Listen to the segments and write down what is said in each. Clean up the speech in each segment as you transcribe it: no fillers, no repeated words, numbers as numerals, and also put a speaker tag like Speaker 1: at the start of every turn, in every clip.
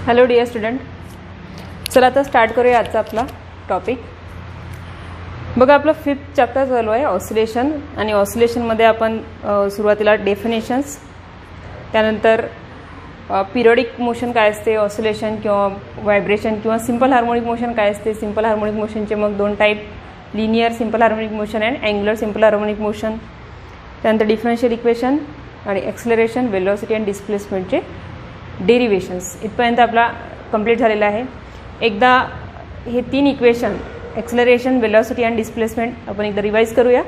Speaker 1: Hello dear student, चला आता start करूया आजचा आपला टॉपिक. बघा, आपलं 5th चॅप्टर चालू आहे ऑसिलेशन. आणि ऑसिलेशनमध्ये आपण सुरुवातीला डेफिनेशन्स, त्यानंतर पिरियडिक मोशन काय असते, ऑसिलेशन किंवा व्हायब्रेशन किंवा सिंपल हार्मोनिक मोशन काय असते. सिंपल हार्मोनिक मोशनचे मग 2 type, linear simple harmonic motion and angular simple harmonic motion. त्यानंतर डिफरन्शियल इक्वेशन आणि एक्सेलरेशन, वेलोसिटी अँड डिस्प्लेसमेंटचे डेरिवेशन्स. इथपर्यंत आपला कंप्लीट झालेला आहे. एकदा हे 3 equation, acceleration, velocity and displacement आपण एकदा रिवाईज करूया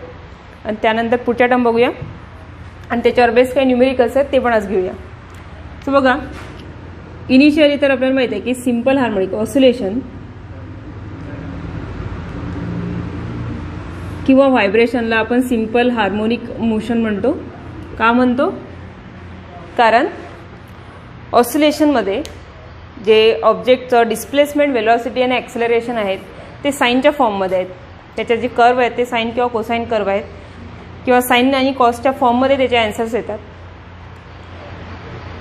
Speaker 1: आणि त्यानंतर पुढच्या टर्म बघूया आणि त्याच्यावर बेस काही न्यूमेरिकल्स आहेत ते पण आज घेऊया. सो बघा, इनिशियली तर आपल्याला माहिती आहे की सिंपल हार्मोनिक ऑसिलेशन किंवा व्हायब्रेशनला आपण सिंपल हार्मोनिक मोशन म्हणतो. का म्हणतो? कारण ऑसिलेशनमध्ये जे ऑब्जेक्टचं डिस्प्लेसमेंट, वेलॉसिटी आणि ॲक्सेलरेशन आहेत ते साईनच्या फॉर्ममध्ये आहेत. त्याचे जे कर्व आहेत ते साईन किंवा कोसाईन कर्व आहेत किंवा साईन आणि कॉसच्या फॉर्ममध्ये त्याचे ॲन्सर्स येतात.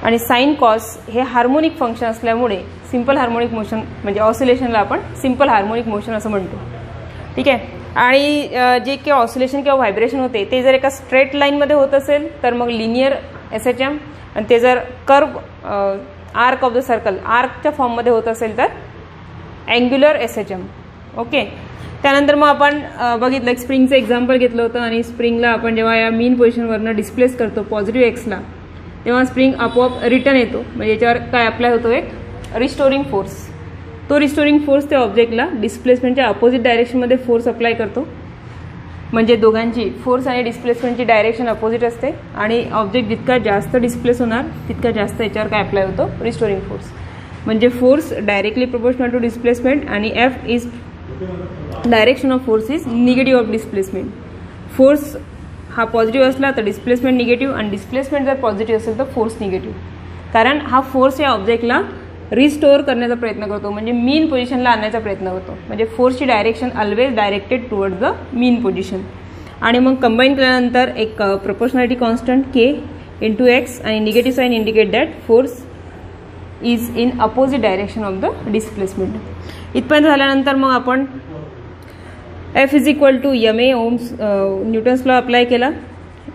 Speaker 1: आणि साईन कॉस हे हार्मोनिक फंक्शन असल्यामुळे सिंपल हार्मोनिक मोशन म्हणजे ऑसिलेशनला आपण सिंपल हार्मोनिक मोशन असं म्हणतो. ठीक आहे. आणि जे काही ऑसिलेशन किंवा व्हायब्रेशन होते ते जर एका स्ट्रेट लाईनमध्ये होत असेल तर मग लिनियर SHM, आणि ते जर curve arc of the circle आर्कच्या फॉर्ममध्ये होत असेल तर अँग्युलर SHM. ओके. त्यानंतर मग आपण बघितलं, एक स्प्रिंगचं एक्झाम्पल घेतलं होतं. आणि स्प्रिंगला आपण जेव्हा या मीन पोझिशनवरनं डिस्प्लेस करतो पॉझिटिव्ह एक्सला, तेव्हा स्प्रिंग आपोआप रिटर्न येतो. म्हणजे याच्यावर काय अप्लाय होतो? एक रिस्टोरिंग फोर्स. तो रिस्टोरिंग फोर्स त्या ऑब्जेक्टला डिस्प्लेसमेंटच्या अपोजिट डायरेक्शनमध्ये फोर्स अप्लाय करतो. म्हणजे दोघांची फोर्स आणि डिस्प्लेसमेंटची डायरेक्शन अपोजिट असते आणि ऑब्जेक्ट जितका जास्त डिस्प्लेस होणार तितका जास्त याच्यावर काय अप्लाय होतो? Restoring force. म्हणजे force directly proportional to displacement आणि F is direction of force is negative of displacement. Force हा पॉझिटिव्ह असला तर डिस्प्लेसमेंट निगेटिव्ह, आणि डिस्प्लेसमेंट जर पॉझिटिव्ह असेल तर फोर्स निगेटिव्ह. कारण हा फोर्स या ऑब्जेक्टला रिस्टोअर करण्याचा प्रयत्न करतो, म्हणजे मीन पोझिशनला आणण्याचा प्रयत्न करतो. म्हणजे फोर्सची direction always directed towards the mean position. आणि मग कंबाईन केल्यानंतर एक proportionality constant K into X आणि negative sign indicate that force is in opposite direction of the displacement. इथपर्यंत झाल्यानंतर मग आपण F is equal to MA, ओम्स न्यूटन्स लॉ अप्लाय केला.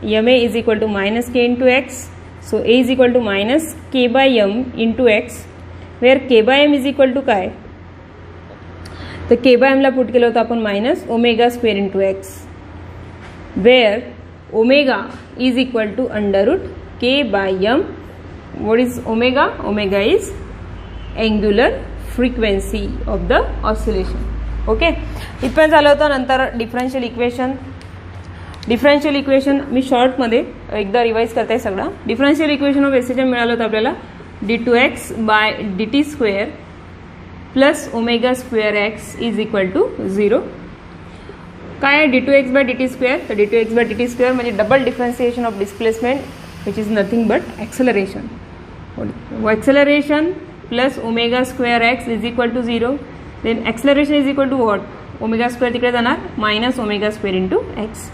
Speaker 1: MA is equal to -K into X. So A is equal to -K by M into X, where K by M is equal to काय? तर K bye Mला put केलं होतं आपण -ω² into X, where omega is equal to √K by M. What is omega? Omega is angular frequency of the oscillation. Okay. इथपर्यंत झालं होतं. नंतर differential equation. Differential equation मी शॉर्टमध्ये एकदा रिवाईज करते सगळं. डिफरन्शियल इक्वेशन ऑफ SHM मिळालं होतं आपल्याला d2x by dt² plus ω² x is equal to 0. काय आहे d2x बाय dt²? तर d2x बाय dt² म्हणजे double differentiation of displacement which is nothing but acceleration. Acceleration plus ω² x is equal to 0. Then acceleration is equal to what? ω² तिकडे जाणार -ω² into x.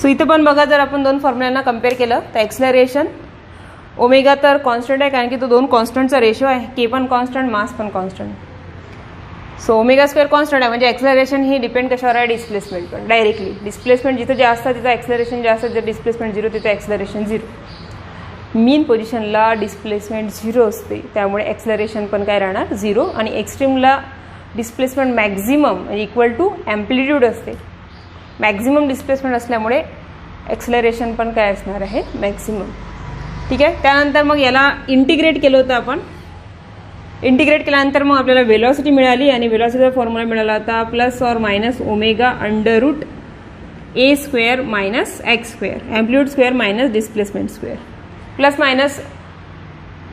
Speaker 1: So इथं पण बघा, जर आपण 2 फॉर्म्युलांना कम्पेअर केलं तर ॲक्सेलरेशन ओमेगा तर कॉन्स्टंट आहे, कारण की तो 2 कॉन्स्टंटचा रेशो आहे. K पण कॉन्स्टंट, मास पण कॉन्स्टंट. सो ω² कॉन्स्टंट आहे, म्हणजे ॲक्सेलरेशन ही डिपेंड कशावर आहे? डिस्प्लेसमेंटवर डायरेक्टली. डिस्प्लेसमेंट जिथं जास्त तिथं ॲक्सेलरेशन जास्त, जर डिस्प्लेसमेंट 0 तिथं ॲक्सेलरेशन 0. मीन पोझिशनला डिस्प्लेसमेंट 0 असते, त्यामुळे ॲक्सेलरेशन पण काय राहणार? 0. आणि एक्स्ट्रीमला displacement maximum equal to amplitude असते. मॅक्झिमम डिस्प्लेसमेंट असल्यामुळे ॲक्सेलरेशन पण काय असणार आहे? मॅक्झिमम. ठीक आहे. त्यानंतर मग याला इंटिग्रेट केलं होतं आपण. इंटिग्रेट केल्यानंतर मग आपल्याला वेलॉसिटी मिळाली, आणि वेलॉसिटीचा फॉर्म्युला मिळाला होता +or- ω √A² - x², amplitude square minus displacement square. Plus minus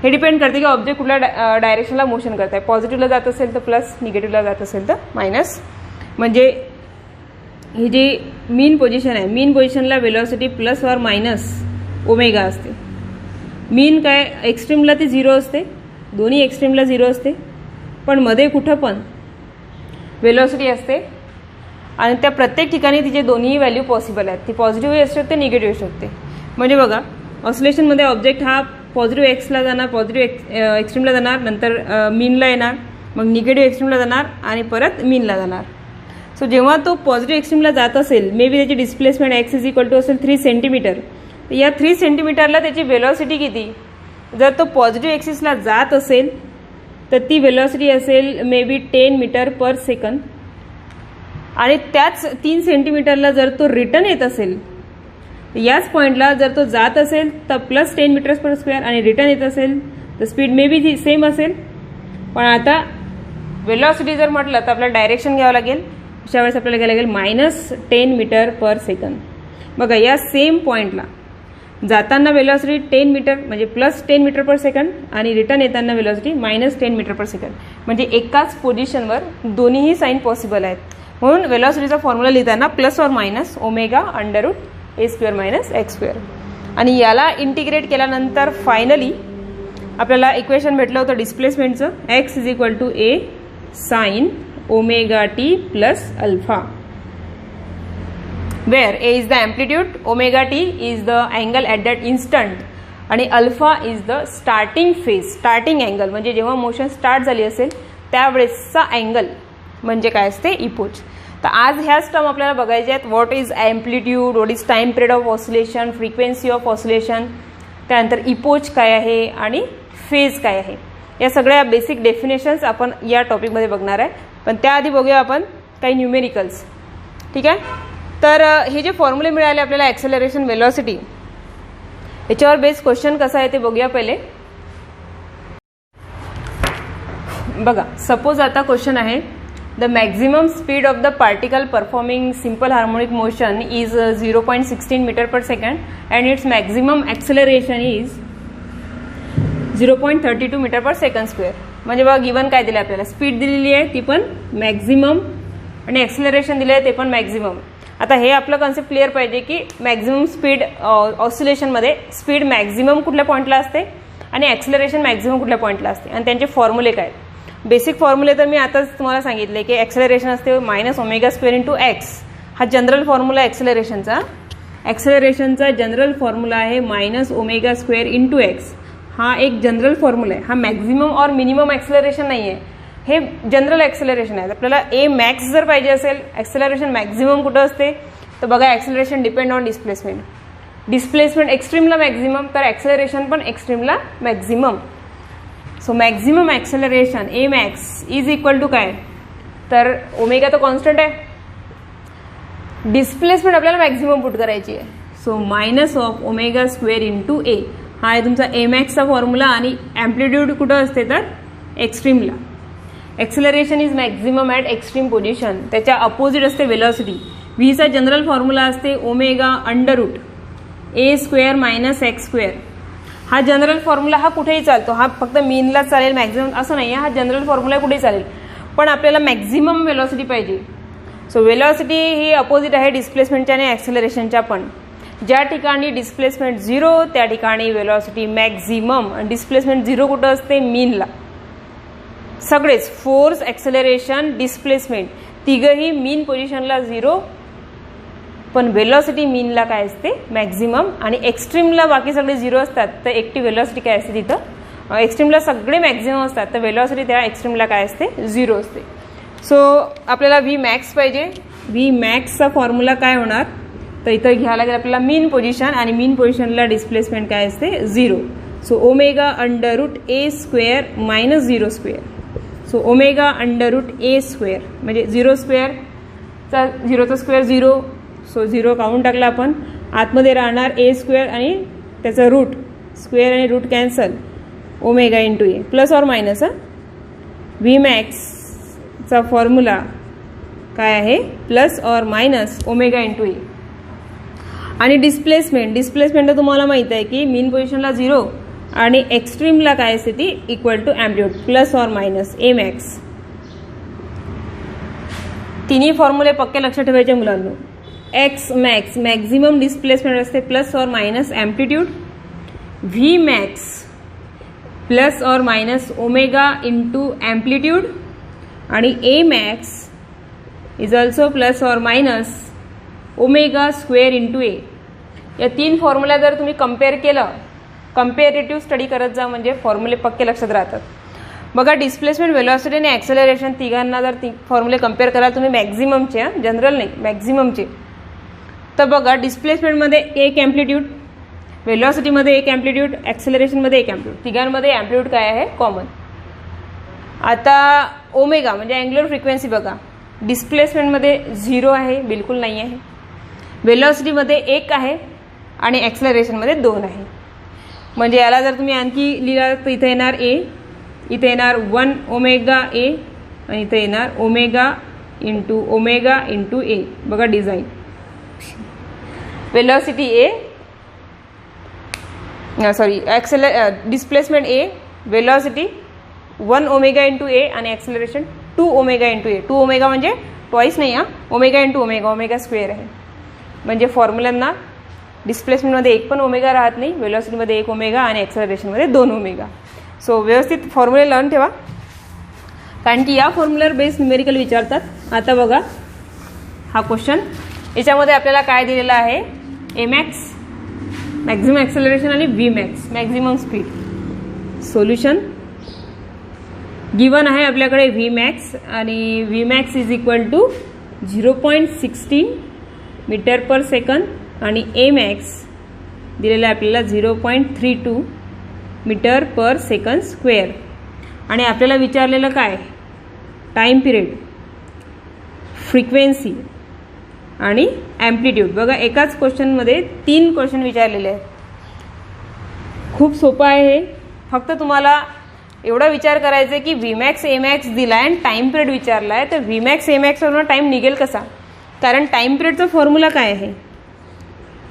Speaker 1: हे डिपेंड करते की ऑब्जेक्ट कुठल्या डायरेक्शनला मोशन करत आहे. पॉझिटिव्हला जात असेल तर प्लस, निगेटिव्हला जात असेल तर मायनस. म्हणजे ही जी मीन पोझिशन आहे, मीन पोझिशनला वेलॉसिटी +or- ω असते. मीन काय? एक्स्ट्रीमला ती 0 असते, दोन्ही एक्स्ट्रीमला 0 असते, पण मध्ये कुठं पण वेलॉसिटी असते. आणि त्या प्रत्येक ठिकाणी तिचे दोन्ही व्हॅल्यू पॉसिबल आहेत. ती पॉझिटिव्ह असू शकते, निगेटिव्ह असू शकते. म्हणजे बघा, ऑसिलेशनमध्ये ऑब्जेक्ट हा पॉझिटिव्ह एक्सला जाणार, पॉझिटिव्ह एक्स्ट्रीमला जाणार, नंतर मीनला येणार, मग निगेटिव्ह एक्स्ट्रीमला जाणार आणि परत मीनला जाणार. सो जेव्हा तो पॉझिटिव्ह एक्स्ट्रीमला जात असेल, मे बी त्याची displacement x is equal to असेल 3 सेंटीमीटर. तर या 3 सेंटीमीटरला त्याची वेलॉसिटी किती? जर तो पॉझिटिव्ह एक्सिसला जात असेल तर ती वेलॉसिटी असेल may be 10 metre per second. आणि त्याच 3 सेंटीमीटरला जर तो रिटर्न येत असेल, याच पॉईंटला जर तो जात असेल तर प्लस 10 मीटर्स पर स्क्वेअर आणि रिटर्न येत असेल तर स्पीड मे बी सेम असेल. पण आता वेलॉसिटी जर म्हटलं तर आपल्याला डायरेक्शन घ्यावं लागेल. अशा वेळेस आपल्याला घ्यायला लागेल -10 मीटर पर सेकंद. बघा, या सेम पॉईंटला जाताना वेलॉसिटी 10 मीटर म्हणजे प्लस 10 मीटर पर सेकंड आणि रिटर्न येताना वेलॉसिटी -10 मीटर पर सेकंड. म्हणजे एकाच पोझिशनवर दोन्हीही साईन पॉसिबल आहेत. म्हणून वेलॉसिटीचा फॉर्म्युला लिहिताना plus or minus omega √a² - x². आणि याला इंटिग्रेट केल्यानंतर फायनली आपल्याला इक्वेशन भेटलं होतं डिस्प्लेसमेंटचं, x is equal to a sine omega T plus alpha, where a is the amplitude, omega t is the angle at that instant आणि alpha is the starting phase, starting angle. म्हणजे जेव्हा motion start झाली असेल त्यावेळेसचा angle म्हणजे काय असते? Epoch. तर आज ह्याच टर्म आपल्याला बघायचे आहेत. What is amplitude, what is time period of oscillation, frequency of oscillation, त्यानंतर इपोच काय आहे आणि फेज काय आहे. या सगळ्या बेसिक डेफिनेशन्स आपण या टॉपिकमध्ये बघणार आहे. पण त्याआधी बघूया आपण काही न्यूमेरिकल्स. ठीक आहे. तर हे जे फॉर्म्युले मिळाले आपल्याला ॲक्सेलरेशन, वेलॉसिटी, याच्यावर बेस क्वेश्चन कसा आहे ते बघूया पहिले. बघा, सपोज आता क्वेश्चन आहे the maximum speed of the particle performing simple harmonic motion is 0.16 metre per second and its maximum acceleration is 0.32 metre per second square. म्हणजे बघा, गिवन काय दिलं आपल्याला? स्पीड दिलेली आहे ती पण मॅक्झिमम आणि ॲक्सेलरेशन दिलं आहे ते पण मॅक्झिमम. आता हे आपलं कन्सेप्ट क्लिअर पाहिजे की मॅक्झिमम स्पीड ऑसिलेशनमध्ये स्पीड मॅक्झिमम कुठल्या पॉईंटला असते आणि ॲक्सेलरेशन मॅक्झिमम कुठल्या पॉईंटला असते आणि त्यांचे फॉर्म्युले काय. बेसिक फॉर्म्युले तर मी आताच तुम्हाला सांगितले की ॲक्सेलरेशन असते -ω² × x. हा जनरल फॉर्म्युला ॲक्सेलरेशनचा. ॲक्सेलरेशनचा जनरल फॉर्म्युला आहे -ω² × x. हा एक जनरल फॉर्म्युला आहे. हा मॅक्झिमम और मिनिमम ॲक्सेलरेशन नाही आहे, हे जनरल ॲक्सेलरेशन आहे. आपल्याला ए मॅक्स जर पाहिजे असेल, ॲक्सेलरेशन मॅक्झिमम कुठं असते तर बघा, acceleration depend on displacement. Displacement एक्स्ट्रीमला मॅक्झिमम तर ॲक्सेलरेशन पण एक्स्ट्रीमला maximum. So maximum acceleration a max is equal to काय? तर ओमेगा तर कॉन्स्टंट आहे, डिस्प्लेसमेंट आपल्याला मॅक्झिमम पुट करायची आहे. सो -ω² × a हा आहे तुमचा ए मॅक्सचा फॉर्म्युला. आणि ॲम्प्लिट्यूड कुठं असते तर एक्स्ट्रीमला. Acceleration is maximum at extreme position. त्याच्या अपोजिट असते वेलॉसिटी. व्हीचा जनरल फॉर्म्युला असते ω√a² - x². हा जनरल फॉर्म्युला हा कुठेही चालतो. हा फक्त मीनला चालेल, मॅक्झिमम असं नाही आहे. हा जनरल फॉर्म्युला कुठेही चालेल, पण आपल्याला मॅक्झिमम वेलॉसिटी पाहिजे. सो वेलॉसिटी ही अपोजिट आहे डिस्प्लेसमेंटच्या आणि ॲक्सेलरेशनच्या पण. ज्या ठिकाणी डिस्प्लेसमेंट 0 त्या ठिकाणी वेलॉसिटी मॅक्झिमम. आणि डिस्प्लेसमेंट 0 कुठं असते? मीनला. सगळेच फोर्स, ॲक्सेलरेशन, डिस्प्लेसमेंट तिघही मीन पोझिशनला 0, पण वेलॉसिटी मीनला काय असते? मॅक्झिमम. आणि एक्स्ट्रीमला बाकी सगळे 0 असतात तर एकटी वेलॉसिटी काय असते तिथं? एक्स्ट्रीमला सगळे मॅक्झिमम असतात तर वेलॉसिटी त्या एक्स्ट्रीमला काय असते? 0 असते. सो आपल्याला व्ही मॅक्स पाहिजे. व्ही मॅक्सचा फॉर्म्युला काय होणार तर इथं घ्यायला लागेल आपल्याला मीन पोझिशन आणि मीन पोझिशनला डिस्प्लेसमेंट काय असते? 0. So ω√a² - 0². सो ω√a² म्हणजे 0²चा 0चा स्क्वेअर 0. सो 0 काढून टाकला आपण. आतमध्ये राहणार a² आणि त्याचं रूट, स्क्वेअर आणि root cancel. Omega × a plus or minus. V मॅक्सचा फॉर्म्युला काय आहे? Plus or minus omega × a. आणि डिस्प्लेसमेंट तर तुम्हाला माहित आहे की मीन पोझिशनला 0 आणि एक्स्ट्रीमला काय असते ती equal to amplitude plus or minus a max. तिन्ही फॉर्म्युले पक्के लक्षात ठेवायचे मुलांनो. एक्स मॅक्स मॅक्झिमम डिस्प्लेसमेंट असते plus or minus amplitude. V max plus or minus omega × amplitude. आणि a max is also plus or minus ω² × a. या 3 formula जर तुम्ही कम्पेअर केलं कम्पेरेटिव्ह स्टडी करत जा, म्हणजे फॉर्म्युले पक्के लक्षात राहतात. बघा डिस्प्लेसमेंट, व्हेलॉसिटी आणि ॲक्सेलरेशन तिघांना जर फॉर्म्युले कम्पेअर कराल तुम्ही मॅक्झिममचे, जनरल नाही मॅक्झिममचे, तर बघा डिस्प्लेसमेंटमध्ये एक ॲम्प्लिट्यूड, व्हेलॉसिटीमध्ये एक ॲम्प्लिट्यूड, ॲक्सेलरेशनमध्ये एक ॲम्प्लिट्यूड, तिघांमध्ये ॲम्प्लिट्यूड काय आहे कॉमन. आता ओमेगा म्हणजे अँग्युलर फ्रिक्वेन्सी बघा, डिस्प्लेसमेंटमध्ये 0 आहे, बिलकुल नाही आहे. व्हेलॉसिटीमध्ये 1 आहे आणि ॲक्सेलरेशनमध्ये 2 आहे. म्हणजे याला जर तुम्ही आणखी लिहिला तर इथे येणार ए, इथे येणार 1 ओमेगा ए आणि इथे येणार ओमेगा इंटू ए. बघा design, velocity A displacement A, velocity 1 omega into a आणि ॲक्सेलरेशन 2 ओमेगा इंटू ए. 2 ओमेगा म्हणजे ट्वाईस नाही हां, omega into omega, omega square आहे. म्हणजे फॉर्म्युलांना डिस्प्लेसमेंटमध्ये 1 पण ओमेगा राहत नाही, व्हेलॉसिटीमध्ये 1 ओमेगा आणि ॲक्सेलरेशनमध्ये 2 ओमेगा. सो व्यवस्थित फॉर्म्युले लर्न ठेवा, कारण की या फॉर्म्युलर बेस्ड न्यूमेरिकल विचारतात. आता बघा हा क्वेश्चन, याच्यामध्ये आपल्याला काय दिलेलं आहे, ए मॅक्स मॅक्झिमम ॲक्सेलरेशन आणि v max maximum speed. Solution given आहे आपल्याकडे व्ही मॅक्स, आणि v max is equal to 0.16 metre per second आणि ए मॅक्स दिलेला आहे आपल्याला 0.32 मीटर पर सेकंद स्क्वेअर. आणि आपल्याला विचारलेलं काय, टाईम पिरियड, फ्रिक्वेन्सी आणि ॲम्प्लिट्यूड. बघा एकाच क्वेश्चनमध्ये 3 क्वेश्चन विचारलेले आहेत. खूप सोपं आहे हे, फक्त तुम्हाला एवढा विचार करायचा आहे की व्ही मॅक्स ए मॅक्स दिला आहे आणि टाईम पिरियड विचारला आहे, तर व्ही मॅक्स ए मॅक्सवरून टाईम निघेल कसा, कारण टाईम पिरियडचा फॉर्म्युला काय आहे,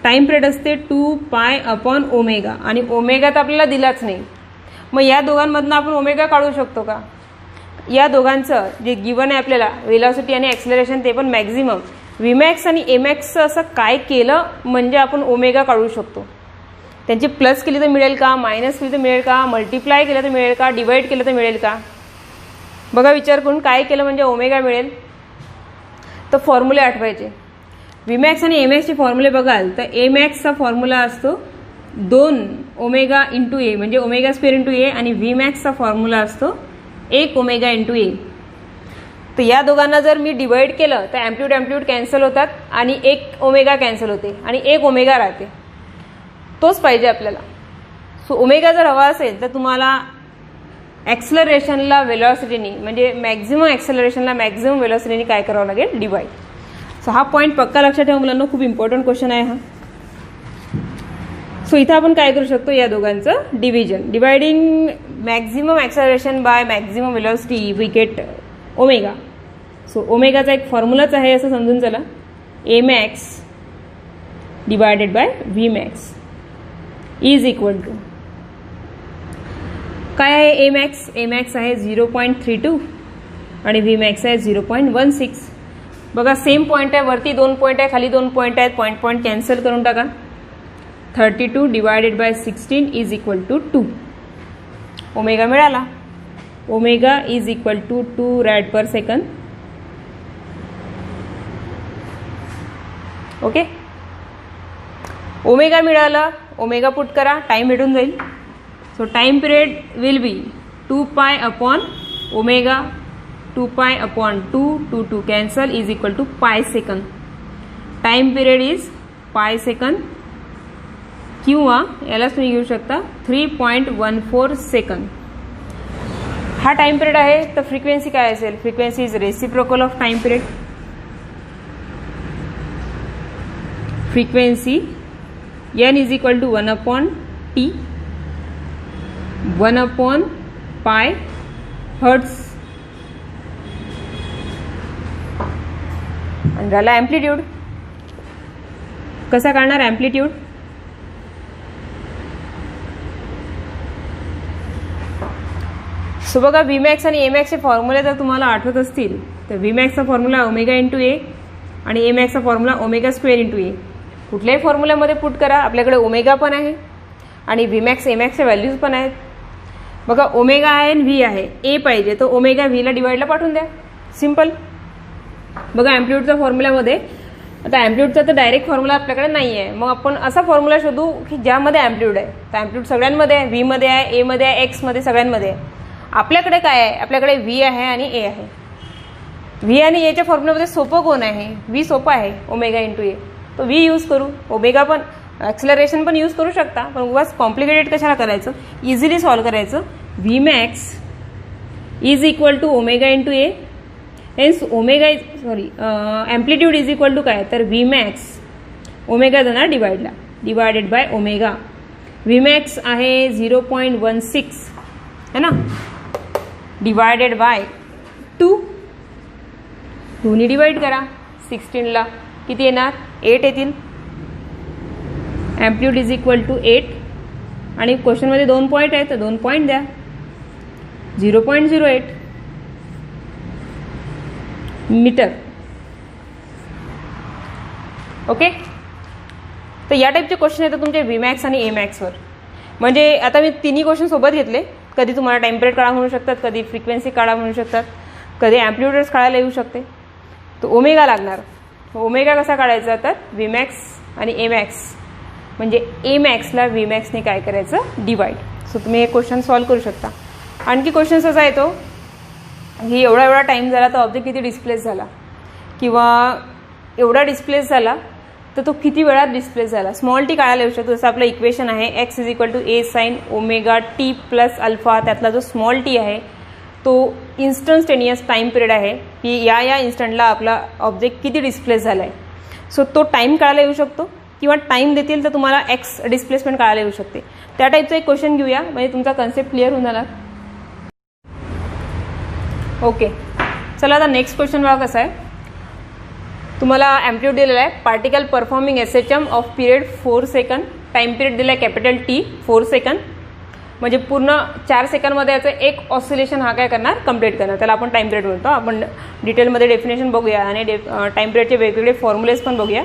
Speaker 1: टाईम पिरियड असते 2 पाय अपॉन ओमेगा, आणि ओमेगा तर आपल्याला दिलाच नाही. मग या दोघांमधनं आपण ओमेगा काढू शकतो का, या दोघांचं जे गिवन आहे आपल्याला व्हेलॉसिटी आणि ॲक्सेलरेशन ते पण मॅक्झिमम, व्ही मॅक्स आणि ए मॅक्सचं असं काय केलं म्हणजे आपण ओमेगा काढू शकतो. त्यांची प्लस केली तर मिळेल का, मायनस केली तर मिळेल का, मल्टिप्लाय केलं तर मिळेल का, डिवाइड केलं तर मिळेल का. बघा विचार करून काय केलं म्हणजे ओमेगा मिळेल. तर फॉर्म्युले आठवायचे, व्ही मॅक्स आणि ए मॅक्सचे फॉर्म्युले बघाल तर ए मॅक्सचा फॉर्म्युला असतो 2 ओमेगा इंटू ए म्हणजे ओमेगा स्क्वेअर इंटू ए, आणि व्ही मॅक्सचा फॉर्म्युला असतो 1 ओमेगा इंटू ए. तर या दोघांना जर मी डिवाइड केलं तर ॲम्प्लिट्यूड कॅन्सल होतात आणि 1 ओमेगा कॅन्सल होते आणि 1 ओमेगा राहते, तोच पाहिजे आपल्याला. सो ओमेगा जर हवा असेल तर तुम्हाला ॲक्सेलरेशनला व्हेलॉसिटीनी म्हणजे मॅक्झिमम ॲक्सेलरेशनला मॅक्झिमम व्हेलॉसिटीनी काय करावं लागेल, डिवाइड. सो हा पॉईंट पक्का लक्षात ठेवा मुलांना, खूप इम्पॉर्टंट क्वेश्चन आहे हा. सो इथं आपण काय करू शकतो, या दोघांचं division, dividing maximum acceleration by maximum velocity we get omega. So ओमेगाचा एक फॉर्म्युलाच आहे असं समजून चला, a max divided by v max is equal to काय आहे, ए मॅक्स, ए मॅक्स आहे 0.32 आणि व्ही मॅक्स आहे 0.16. बघा सेम पॉईंट आहे, वरती 2 पॉईंट आहे, खाली 2 पॉईंट आहेत, पॉईंट कॅन्सल करून टाका. 32 divided by 16 is equal to 2. Omega मिळाला, omega is equal to 2 rad per second. Okay, omega मिळाला, ओमेगा पुट करा, टाइम भेटून जाईल. So time period will be 2 pi upon omega, 2 pi upon 2 cancel is equal to pi second. Time period is pi second, किंवा यालाच तुम्ही घेऊ शकता 3.14 second. हा टाइम पिरियड आहे. तर फ्रिक्वेन्सी काय असेल, frequency is reciprocal of time period. Frequency n is equal to 1 upon t, 1 upon pi hertz. आणि झाला ॲम्प्लिट्यूड. कसा काढणार ॲम्प्लिट्यूड, सो बघा व्ही मॅक्स आणि ए मॅक्सचे फॉर्म्युले जर तुम्हाला आठवत असतील तर व्ही मॅक्सचा फॉर्म्युला ओमेगा इंटू ए आणि ए मॅक्सचा formula omega square into a. कुठल्याही फॉर्म्युल्यामध्ये पुट करा, आपल्याकडे ओमेगा पण आहे आणि व्ही मॅक्स ए मॅक्सचे व्हॅल्यूज पण आहेत. बघा ओमेगा आहे आणि व्ही आहे, ए पाहिजे तर ओमेगा व्हीला डिवाइडला पाठवून द्या, सिम्पल. बघा ॲम्प्लिट्यूडच्या फॉर्म्युल्यामध्ये आता ॲम्प्लिट्यूडचा तर डायरेक्ट फॉर्म्युला आपल्याकडे नाही आहे, मग आपण असा फॉर्म्युला शोधू की ज्यामध्ये ॲम्प्लिट्यूड आहे. तर ॲम्प्लिट्यूड सगळ्यांमध्ये आहे, व्हीमध्ये आहे, एमध्ये आहे, एक्समध्ये, सगळ्यांमध्ये आहे. आपल्याकडे काय आहे, आपल्याकडे व्ही आहे आणि ए आहे. व्ही आणि एच्या फॉर्म्युल्यामध्ये सोपं कोण आहे, व्ही सोपं आहे, ओमेगा इंटू ए. तो व्ही यूज करू, ओमेगा पण ॲक्सलरेशन पण यूज करू शकता, पण उगाच कॉम्प्लिकेटेड कशाला करायचं, इझिली सॉल्व करायचं. V max is equal to omega into a. Hence omega amplitude is equal to काय, तर व्ही मॅक्स ओमेगा देणार divided by omega. V max आहे 0.16 है ना, डिवायडेड बाय 2. दोन्ही डिवाइड करा, 16ला किती येणार, 8 येतील. ॲम्प्लिट्यूड इज इक्वल टू 8 आणि क्वेश्चनमध्ये 2 पॉईंट आहे तर 2 पॉईंट द्या, 0.08 मीटर. ओके, तर या टाईपचे क्वेश्चन येतात तुमचे व्ही मॅक्स आणि ए मॅक्सवर. म्हणजे आता मी तिन्ही क्वेश्चन सोबत घेतले. कधी तुम्हाला टाइम पिरियड काढा म्हणू शकतात, कधी फ्रिक्वेन्सी काढा म्हणू शकतात, कधी ॲम्प्लिट्यूडच काढायला येऊ शकते. तर ओमेगा लागणार. ओमेगा कसा काढायचा, तर व्ही मॅक्स आणि ए मॅक्स, म्हणजे ए मॅक्सला व्ही मॅक्सने काय करायचं, डिवाइड. सो तुम्ही हे क्वेश्चन सॉल्व करू शकता. आणखी क्वेश्चन्स असा येतो की एवढा टाईम झाला तर ऑब्जेक्ट किती डिस्प्लेस झाला, किंवा एवढा डिस्प्लेस झाला तर तो किती वेळात डिस्प्लेस झाला. स्मॉल टी काढायला येऊ शकतो. जसं आपलं इक्वेशन आहे x is equal to a sine omega T plus alpha, त्यातला जो स्मॉल टी आहे तो इन्स्टंटेनियस टाईम पिरियड आहे की या इन्स्टंटला आपला ऑब्जेक्ट किती डिस्प्लेस झाला आहे. सो तो टाईम काढायला येऊ शकतो, किंवा टाईम देतील तर तुम्हाला एक्स डिस्प्लेसमेंट काढायला येऊ शकते. त्या टाईपचा एक क्वेश्चन घेऊया, म्हणजे तुमचा कन्सेप्ट क्लिअर होऊन जाणार. ओके, चला आता नेक्स्ट क्वेश्चन बघा कसा आहे. तुम्हाला ॲम्प्लिट्यूड दिलेला आहे, particle performing SHM off period 4 second. Time period दिला आहे कॅपिटल टी 4 सेकंड, म्हणजे पूर्ण 4 सेकंडमध्ये याचं एक ऑसिलेशन हा काय करणार, कम्प्लीट करणार. त्याला आपण टाईम पिरियड म्हणतो. आपण डिटेलमध्ये डेफिनेशन बघूया आणि टाईम पिरियडचे वेगवेगळे फॉर्म्युलेज पण बघूया.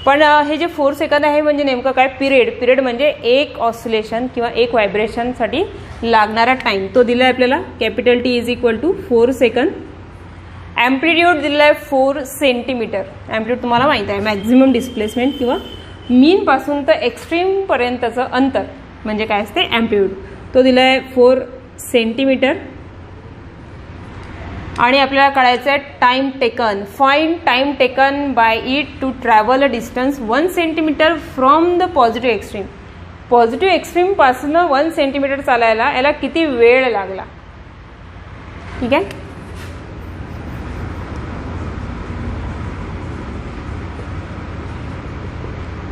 Speaker 1: पण हे जे 4 सेकंद आहे म्हणजे नेमकं काय, पिरियड म्हणजे एक ऑसिलेशन किंवा एक व्हायब्रेशनसाठी लागणारा टाईम तो दिला आहे आपल्याला. Capital T is equal to 4 second. Amplitude दिलेला आहे 4 सेंटीमीटर. ॲम्प्लिट्यूड तुम्हाला माहीत आहे, मॅक्झिमम डिस्प्लेसमेंट किंवा मीनपासून तर एक्स्ट्रीमपर्यंतचं अंतर म्हणजे काय असते, ॲम्प्लिट्यूड. तो दिला आहे 4 सेंटीमीटर. आणि आपल्याला काढायचं आहे time taken. Find time taken by it to travel a distance 1 centimetre from the positive extreme. Positive एक्स्ट्रीमपासून 1 सेंटीमीटर चालायला याला किती वेळ लागला. ठीक आहे,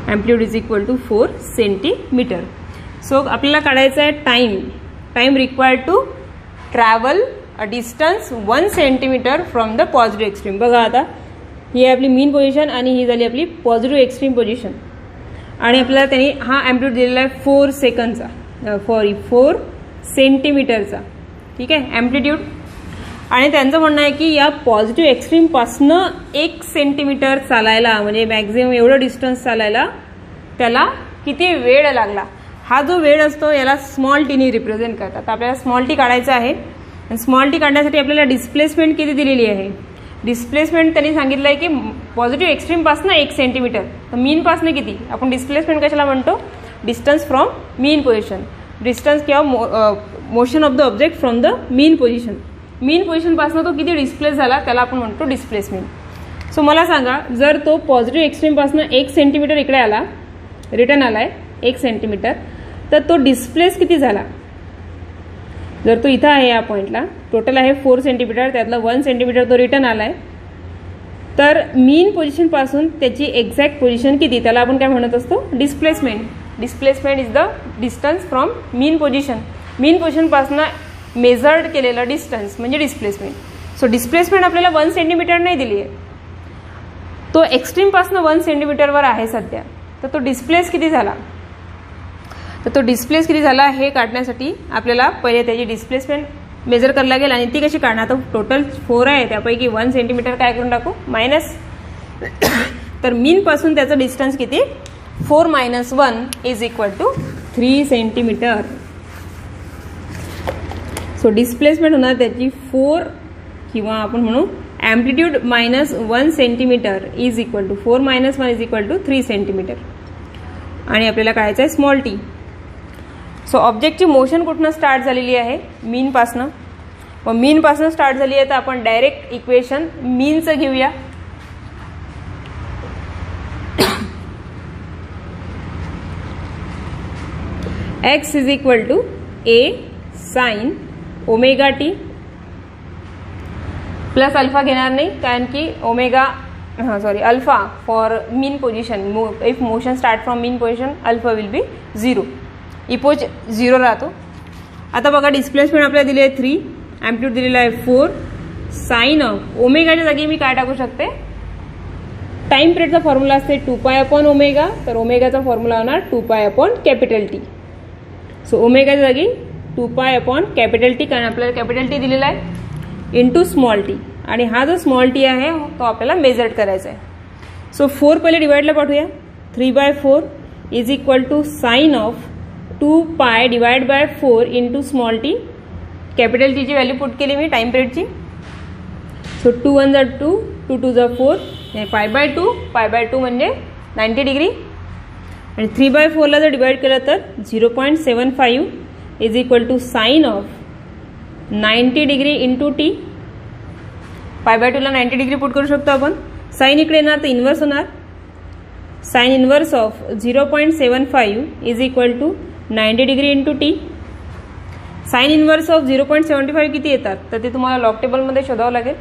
Speaker 1: amplitude is equal to 4 centimetre. So आपल्याला काढायचं आहे time required to travel a distance 1 centimetre from the positive extreme. बघा आता ही आहे आपली मीन पोझिशन आणि ही झाली आपली पॉझिटिव्ह एक्स्ट्रीम पोझिशन. आणि आपल्याला त्यांनी हा ॲम्प्लिट्यूड दिलेला आहे 4 सेकंडचा, 4 सेंटीमीटरचा. ठीक आहे, ॲम्प्लिट्यूड. आणि त्यांचं म्हणणं आहे की या पॉझिटिव्ह एक्स्ट्रीमपासनं 1 सेंटीमीटर चालायला, म्हणजे मॅक्झिमम एवढं डिस्टन्स चालायला त्याला किती वेळ लागला. हा जो वेळ असतो याला स्मॉल टीने रिप्रेझेंट करतात. आपल्याला स्मॉल टी काढायचं आहे आणि स्मॉल टी काढण्यासाठी आपल्याला डिस्प्लेसमेंट किती दिलेली आहे. डिस्प्लेसमेंट त्यांनी सांगितलं आहे की पॉझिटिव्ह एक्स्ट्रीमपासून 1 सेंटीमीटर. तर मीनपासून किती, आपण डिस्प्लेसमेंट कशाला म्हणतो, distance from mean position. Distance किंवा motion of the object from the mean position. Mean पोझिशनपासून तो किती डिस्प्लेस झाला त्याला आपण म्हणतो डिस्प्लेसमेंट. सो मला सांगा, जर तो पॉझिटिव्ह एक्स्ट्रीमपासून 1 सेंटीमीटर इकडे आला, रिटर्न आलाय 1 सेंटीमीटर, तर तो डिस्प्लेस किती झाला. जर तो इथं आहे या पॉईंटला, टोटल आहे 4 सेंटीमीटर, त्यातला 1 सेंटीमीटर तो रिटर्न आलाय, तर मीन पोझिशनपासून त्याची एक्झॅक्ट पोझिशन किती त्याला आपण काय म्हणत असतो, displacement. Displacement is the distance from mean position. Mean पोझिशनपासून मेजर्ड केलेलं डिस्टन्स म्हणजे डिस्प्लेसमेंट. सो डिस्प्लेसमेंट आपल्याला 1 सेंटीमीटर नाही दिली आहे, तो एक्स्ट्रीमपासून 1 सेंटीमीटरवर आहे सध्या. तर तो डिस्प्लेस किती झाला, तर तो डिस्प्लेस किती झाला हे काढण्यासाठी आपल्याला पहिले त्याची डिस्प्लेसमेंट मेजर करायला लागेल. आणि ती कशी काढणार, आता टोटल 4 आहे त्यापैकी 1 सेंटीमीटर काय करून टाकू, मायनस. तर मीनपासून त्याचं डिस्टन्स किती, 4 - 1 is equal to 3 centimetre. So displacement होणार त्याची 4 किंवा आपण म्हणू amplitude -1 centimetre is equal to 4 - 1 is equal to 3 centimetre. आणि आपल्याला काढायचं आहे स्मॉल टी. सो ऑब्जेक्टची मोशन कुठनं स्टार्ट झालेली आहे? मीनपासनं. मग मीनपासनं स्टार्ट झाली आहे तर आपण डायरेक्ट इक्वेशन मीनचं घेऊया. x is equal to a sine omega T plus alpha घेणार नाही, कारण की omega alpha for mean position. If motion start from mean position alpha will be 0. इपोज 0 राहतो. आता बघा डिस्प्लेसमेंट आपल्याला दिली आहे 3, ॲम्प्लिट्यूड दिलेला आहे 4. साइन ऑफ ओमेगाच्या जागी मी काय टाकू शकते? टाइम पिरियडचा फॉर्म्युला असते 2π/ओमेगा, तर ओमेगाचा फॉर्म्युला होणार 2π/T. सो ओमेगाच्या जागी 2π/T, कारण आपल्याला कॅपिटल टी दिलेला आहे, इंटू स्मॉल टी. आणि हा जो स्मॉल टी आहे तो आपल्याला मेजर करायचा आहे. सो 4 पहिले डिवाइडला पाठवूया. 3/4 is equal to sine of 2π divide by 4 into small T. Capital टीची व्हॅल्यू पुट केली मी टाइम पिरियडची. सो 2 1 जा 2, 2 2 जा 4, π/2. π/2 म्हणजे 90 डिग्री. आणि 3/4ला जर डिवाइड केलं तर 0.75 is equal to sine of 90 degree into T. π/2ला 90 डिग्री पुट करू शकतो आपण. साइन इकडे येणार तर इन्व्हर्स होणार. Sine inverse of 0.75 is equal to 90 degree into T. Sine inverse of 0.75 किती येतात तर ते तुम्हाला लॉग टेबलमध्ये शोधावं लागेल.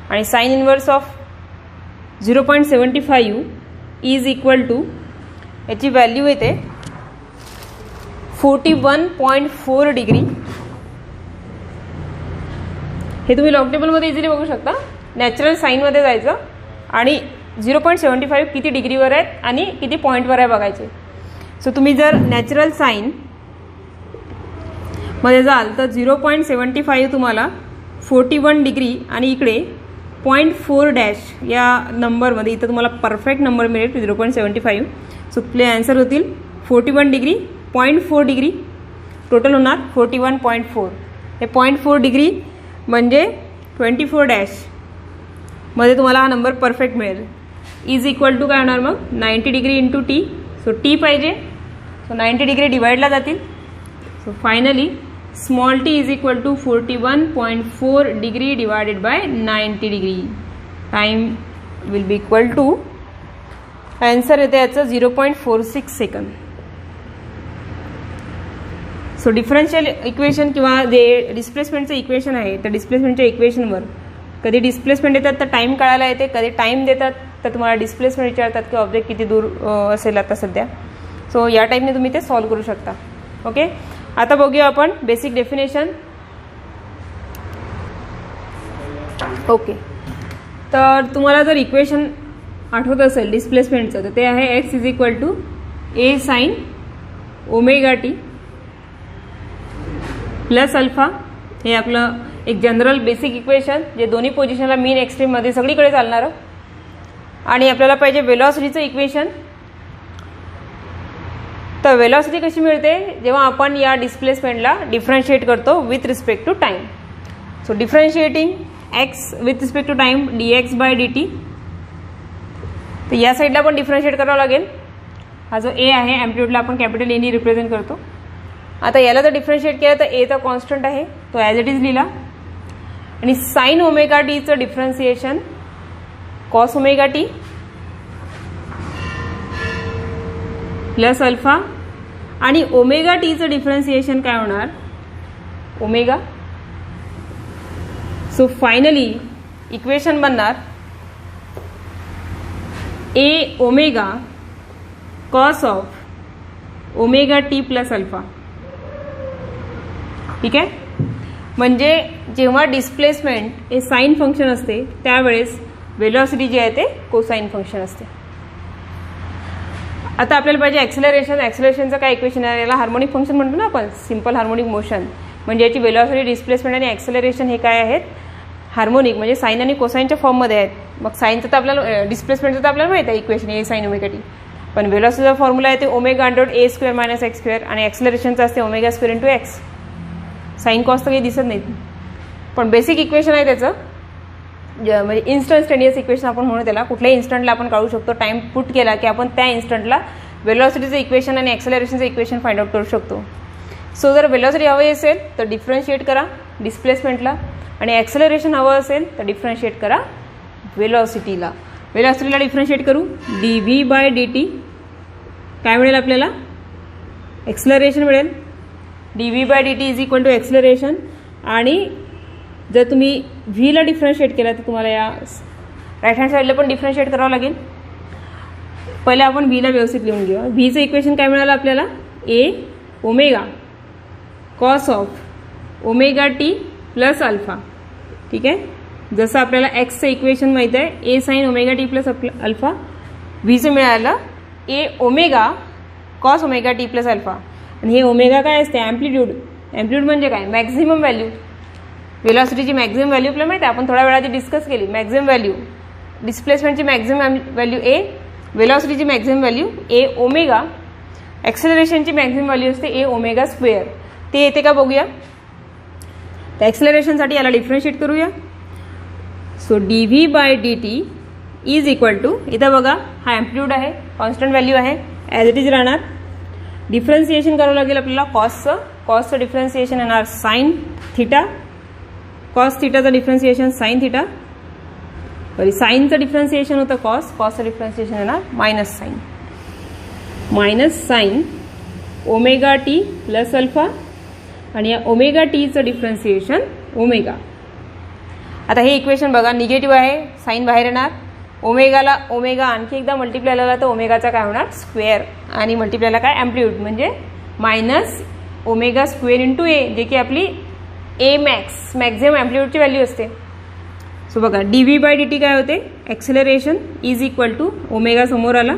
Speaker 1: आणि sine inverse of 0.75 is equal to याची व्हॅल्यू येते 41.4 डिग्री. हे तुम्ही लॉग टेबलमध्ये इझिली बघू शकता. नॅचरल साईनमध्ये जायचं आणि 0.75 किती डिग्रीवर आहेत आणि किती पॉईंटवर आहे बघायचे. सो तुम्ही जर नॅचरल साईन मध्ये जाल तर 0.75 तुम्हाला 41 डिग्री आणि इकडे 0.4 डॅश या नंबरमध्ये इथं तुम्हाला परफेक्ट नंबर मिळेल 0.75. सो आपले आन्सर होतील 41 डिग्री, 0.4 डिग्री, टोटल होणार 41.4. हे 0.4 डिग्री म्हणजे 24 डॅश मध्ये तुम्हाला हा नंबर परफेक्ट मिळेल. इज इक्वल टू काय होणार मग 90 degree into t. So t पाहिजे, सो 90 डिग्री डिवाइडला जातील. So finally small t is equal to 41.4 degree divided by 90 degree. Time will be equal to, answer येते याचं 0.46 सेकंद. सो डिफरन्शियल इक्वेशन किंवा जे डिस्प्लेसमेंटचं इक्वेशन आहे तर डिस्प्लेसमेंटच्या इक्वेशनवर कधी डिस्प्लेसमेंट देतात तर टाईम काढायला येते, कधी टाईम देतात तर तुम्हाला डिस्प्लेसमेंट विचारतात की ऑब्जेक्ट किती दूर असेल आता सध्या. सो या टाईपने तुम्ही ते सॉल्व्ह करू शकता. ओके, आता बघूया आपण बेसिक डेफिनेशन. ओके, तर तुम्हाला जर इक्वेशन आठवत असेल डिस्प्लेसमेंटचं तर ते आहे x is equal to a sine omega T plus alpha. हे आपलं एक जनरल बेसिक इक्वेशन जे दोन्ही पोझिशनला मीन एक्स्ट्रीममध्ये सगळीकडे चालणारं. आणि आपल्याला पाहिजे वेलॉसिटीचं इक्वेशन. तर वेलॉसिटी कशी मिळते जेव्हा आपण या डिस्प्लेसमेंटला डिफरन्शिएट करतो with respect to time. So differentiating x with respect to time dx/dt. तर या साईडला पण डिफरन्शिएट करावं लागेल. हा जो ए आहे ॲम्प्लिट्यूडला आपण कॅपिटल एनी रिप्रेझेंट करतो. आता याला जर डिफरन्शिएट केलं तर ए तर कॉन्स्टंट आहे, तो ॲज इट इज लिहिला. आणि साइन ओमेगा टीचं differentiation cos omega T plus alpha. आणि ओमेगा टीचं डिफरन्सिएशन काय होणार ओमेगा. सो फायनली इक्वेशन बनणार A omega cos of omega T plus alpha. ठीक आहे, म्हणजे जेव्हा डिस्प्लेसमेंट हे साइन फंक्शन असते त्यावेळेस वेलॉसिटी जी आहे ते कोसाइन फंक्शन असते. आता आपल्याला पाहिजे ॲक्सेलरेशन. ॲक्सेलरेशनचं काय इक्वेशन आहे, याला हार्मोनिक फंक्शन म्हणतो ना आपण, सिम्पल हार्मोनिक मोशन. म्हणजे याची वेलॉसिटी, डिस्प्लेसमेंट आणि ॲक्सेलरेशन हे काय आहेत हार्मोनिक, म्हणजे साइन आणि कोसाइनच्या फॉर्ममध्ये आहेत. मग साइनचं तर आपल्याला डिस्प्लेसमेंटचं तर आपल्याला माहिती आहे इक्वेशन ए साइन ओमेगा टी. पण वेलॉसिटीचा फॉर्म्युला आहे ते ओमेगा अंडर ए स्क्वेअर मायनस एक्स स्क्वेअर आणि ॲक्सेलरेशनचं असते omega square into x. Sine cos तर काही दिसत नाहीत पण बेसिक इक्वेशन आहे त्याचं. म्हणजे इन्स्टंटेनियस इक्वेशन आपण म्हणू त्याला, कुठल्याही इन्स्टंटला आपण काढू शकतो. टाइम पुट केला की आपण त्या इन्स्टंटला वेलॉसिटीचं इक्वेशन आणि ॲक्सेलरेशनचं इक्वेशन फाइंड आउट करू शकतो. सो जर वेलॉसिटी हवी असेल तर डिफरन्शिएट करा डिस्प्लेसमेंटला, आणि ॲक्सेलरेशन हवं असेल तर डिफरन्शिएट करा वेलॉसिटीला. वेलॉसिटीला डिफरन्शिएट करू, dv/dt काय मिळेल आपल्याला, ॲक्सेलरेशन मिळेल. dv/dt is equal to acceleration. आणि जर तुम्ही व्हीला डिफरन्शिएट केला तर तुम्हाला या राईट हँड साईडला पण डिफरन्शिएट करावं लागेल. पहिले आपण व्हीला व्यवस्थित लिहून घेऊ. व्हीचं इक्वेशन काय मिळालं आपल्याला, A omega cos of omega T plus alpha. ठीक आहे, जसं आपल्याला एक्सचं इक्वेशन माहीत आहे, A sine omega T plus alpha. व्हीचं मिळालं A omega cos omega T plus alpha. आणि हे ओमेगा काय असते, ॲम्प्लिट्यूड. ॲम्प्लिट्यूड म्हणजे काय, मॅक्झिमम व्हॅल्यू. वेलॉसिटीची मॅक्झिमम व्हॅल्यू आपल्याला माहिती आहे, आपण थोड्या वेळा आधी डिस्कस केली. मॅक्झिमम व्हॅल्यू, डिस्प्लेसमेंटची मॅक्झिमम व्हॅल्यू ए, वेलॉसिटीची maximum value A omega, ॲक्सेलरेशनची maximum value असते ए ओमेगा स्क्वेअर. ते येते का बघूया. तर ॲक्सेलरेशनसाठी याला डिफरन्शिएट करूया. So dv/dt is equal to, इथं बघा हा ॲम्प्लिट्यूड आहे, कॉन्स्टंट व्हॅल्यू आहे, ॲज इट इज राहणार. डिफरन्सिएशन करावं लागेल आपल्याला कॉसचं डिफरन्सिएशन येणार साईन थिटा, कॉस थिटाचं डिफरन्सिएशन साईन थिटा, सॉरी साईनचं डिफरन्सिएशन होतं कॉसचं डिफरन्सिएशन येणार minus sine omega T plus alpha, आणि या ओमेगा टीचं डिफरन्सिएशन ओमेगा. आता हे इक्वेशन बघा निगेटिव्ह आहे, साईन बाहेर येणार. ओमेगाला ओमेगा आणखी एकदा मल्टिप्लाय झाला तर ओमेगाचा काय होणार स्क्वेअर, आणि मल्टिप्लायला काय ॲम्प्लिट्यूड म्हणजे minus omega square into a, जे की आपली ए मॅक्झिमम ॲम्प्लिट्यूडची व्हॅल्यू असते. सो बघा dv/dt काय होते, acceleration is equal to omega समोर आला,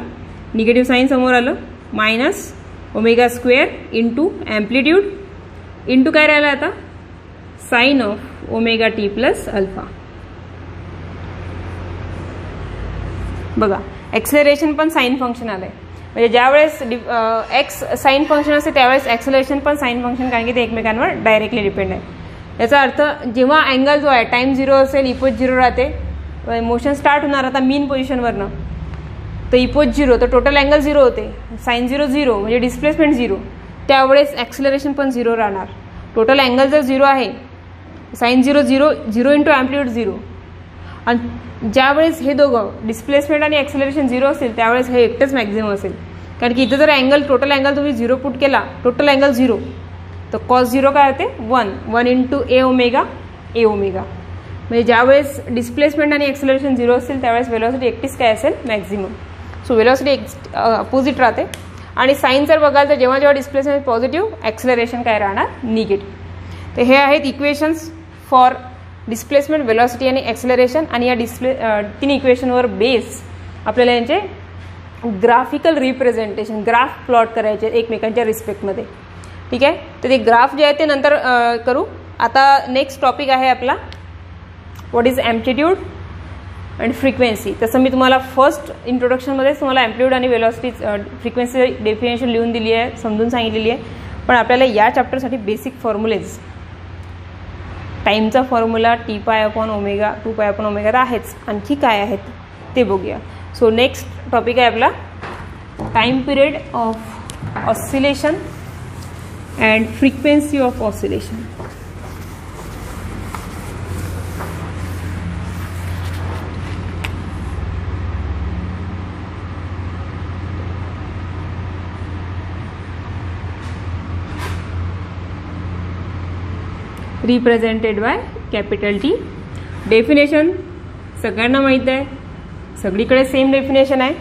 Speaker 1: निगेटिव्ह साईन समोर आलं, minus omega square into amplitude into काय राहिलं आता, sine of omega T plus alpha. बघा ॲक्सेलरेशन पण साईन फंक्शन आलं आहे, म्हणजे ज्यावेळेस एक्स साईन फंक्शन असते त्यावेळेस ॲक्सेलरेशन पण साईन फंक्शन, कारण की ते एकमेकांवर डायरेक्टली डिपेंड आहे. याचा अर्थ जेव्हा अँगल जो आहे टाइम 0 असेल, इपोज 0 राहते, मोशन स्टार्ट होणार आता मीन पोझिशनवरनं, तर इपोज 0 तर टोटल अँगल 0 होते, साईन 0 म्हणजे डिस्प्लेसमेंट 0, त्यावेळेस ॲक्सेलरेशन पण 0 राहणार. टोटल अँगल जर 0 आहे, साईन 0 इंटू ॲम्प्लिट्यूड 0, आणि ज्यावेळेस हे दोघं डिस्प्लेसमेंट आणि ॲक्सेलरेशन 0 असेल त्यावेळेस हे एकटंच मॅक्झिमम असेल, कारण की इथं जर टोटल अँगल तुम्ही 0 पुट केला, टोटल अँगल 0, तर कॉस 0 काय होते 1 इंटू ए ओमेगा, म्हणजे ज्यावेळेस डिस्प्लेसमेंट आणि ॲक्सेलरेशन 0 असेल त्यावेळेस वेलॉसिटी एकटीच काय असेल मॅक्झिमम. सो वेलॉसिटी अपोजिट राहते. आणि साईन जर बघाल तर जेव्हा जेव्हा डिस्प्लेसमेंट पॉझिटिव्ह, ॲक्सेलरेशन काय राहणार निगेटिव्ह. तर हे आहेत इक्वेशन्स फॉर डिस्प्लेसमेंट, वेलॉसिटी आणि ॲक्सेलरेशन. आणि या तीन इक्वेशनवर बेस आपल्याला यांचे ग्राफिकल रिप्रेझेंटेशन, ग्राफ प्लॉट करायचे एकमेकांच्या रिस्पेक्टमध्ये. ठीक आहे, तर ते ग्राफ जे आहे ते नंतर करू. आता नेक्स्ट टॉपिक आहे आपला what is amplitude and frequency. तसं मी तुम्हाला फर्स्ट इंट्रोडक्शनमध्येच तुम्हाला ॲम्प्लिट्यूड आणि वेलॉसिटी फ्रिक्वेन्सी डेफिनेशन लिहून दिली आहे, समजून सांगितलेली आहे. पण आपल्याला या चॅप्टरसाठी बेसिक फॉर्म्युलेज, टाईमचा फॉर्म्युला T/ω, 2π/ω तर आहेच, आणखी काय आहेत ते बघूया. सो नेक्स्ट टॉपिक आहे आपला time period of oscillation and frequency of oscillation. Represented by capital T. Definition सगळ्यांना माहीत आहे, सगळीकडे सेम डेफिनेशन आहे.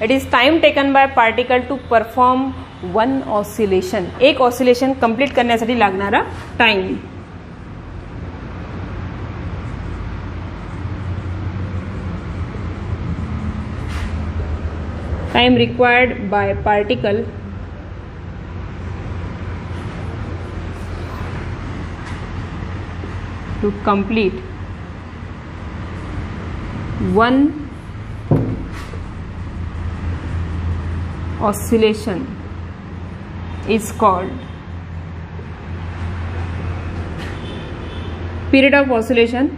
Speaker 1: It is time taken by particle to perform one oscillation. एक ऑसिलेशन कंप्लीट करण्यासाठी लागणारा time. Time required by particle to complete one oscillation is called period of oscillation